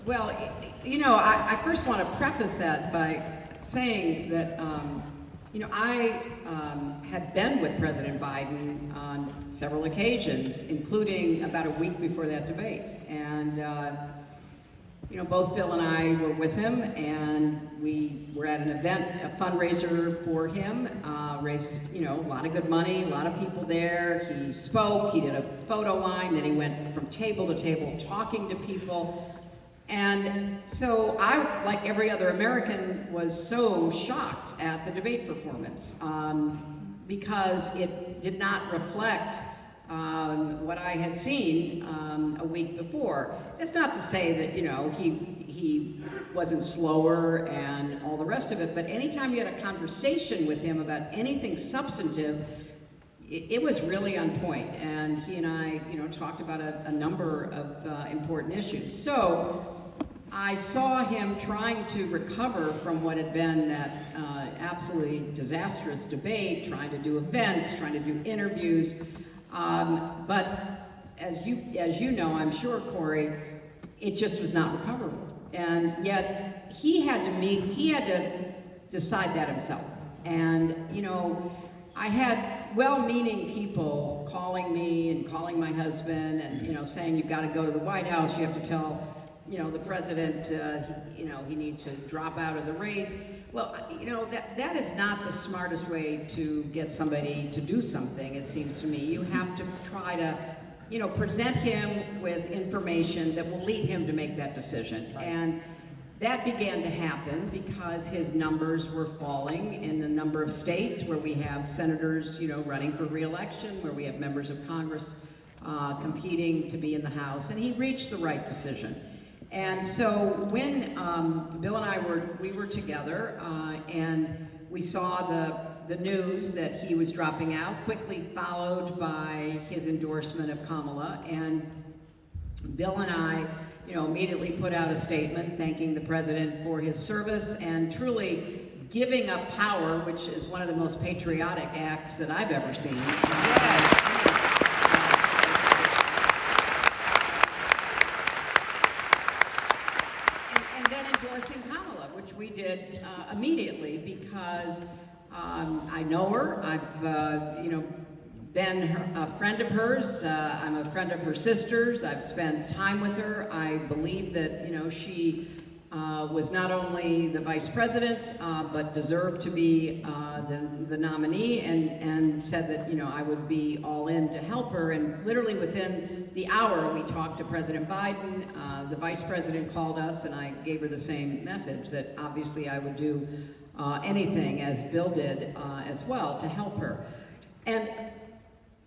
Well, I first want to preface that by saying that, I had been with President Biden on several occasions, including about a week before that debate. And, both Bill and I were with him, and we were at an event, a fundraiser for him, raised, a lot of good money, a lot of people there. He spoke, he did a photo line, then he went from table to table talking to people. And so I, like every other American, was so shocked at the debate performance because it did not reflect what I had seen a week before. It's not to say that, he wasn't slower and all the rest of it, but anytime you had a conversation with him about anything substantive, it was really on point. And he and I, talked about a number of important issues. So I saw him trying to recover from what had been that absolutely disastrous debate, trying to do events, trying to do interviews. But as you know, I'm sure, Cory, it just was not recoverable. And yet he had to decide that himself. And, I had well-meaning people calling me and calling my husband and, saying, you've got to go to the White House, you have to tell, the president, he needs to drop out of the race. Well, that is not the smartest way to get somebody to do something, it seems to me. You have to try to, present him with information that will lead him to make that decision. Right. And that began to happen because his numbers were falling in a number of states where we have senators, running for re-election, where we have members of Congress competing to be in the House, and he reached the right decision. And so when Bill and I were together, and we saw the news that he was dropping out, quickly followed by his endorsement of Kamala, and Bill and I, immediately put out a statement thanking the president for his service and truly giving up power, which is one of the most patriotic acts that I've ever seen. And then endorsing Kamala, which we did immediately because I know her. I've, been a friend of hers. I'm a friend of her sister's. I've spent time with her. I believe that, she was not only the vice president, but deserved to be the nominee, and said that, I would be all in to help her. And literally within the hour, we talked to President Biden. The vice president called us, and I gave her the same message, that obviously I would do anything, as Bill did as well, to help her. And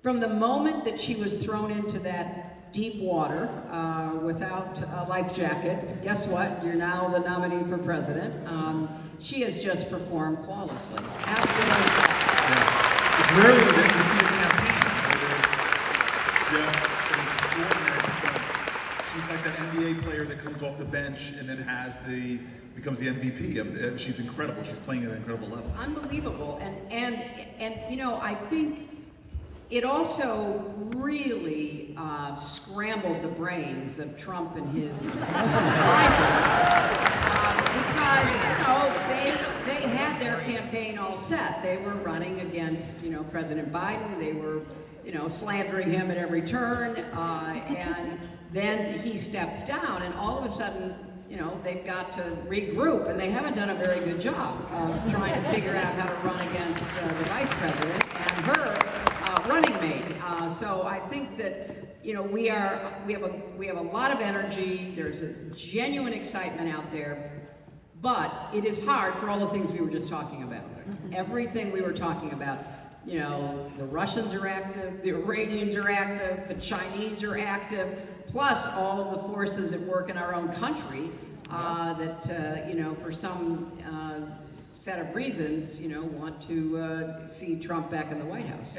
from the moment that she was thrown into that deep water without a life jacket, guess what? You're now the nominee for president. She has just performed flawlessly. Absolutely. Yeah. It's rarely that you see a campaign where there's just an extraordinary performance. She's like that NBA player that comes off the bench and then becomes the MVP. She's incredible. She's playing at an incredible level. Unbelievable. And I think it also really scrambled the brains of Trump and his advisors because they had their campaign all set. They were running against President Biden. They were slandering him at every turn, and then he steps down, and all of a sudden they've got to regroup, and they haven't done a very good job of trying to figure out how to run against the vice president and her running mate. So I think that we have a lot of energy. There's a genuine excitement out there, but it is hard for all the things we were just talking about. Everything we were talking about. The Russians are active, the Iranians are active, the Chinese are active, plus all of the forces at work in our own country that for some set of reasons want to see Trump back in the White House.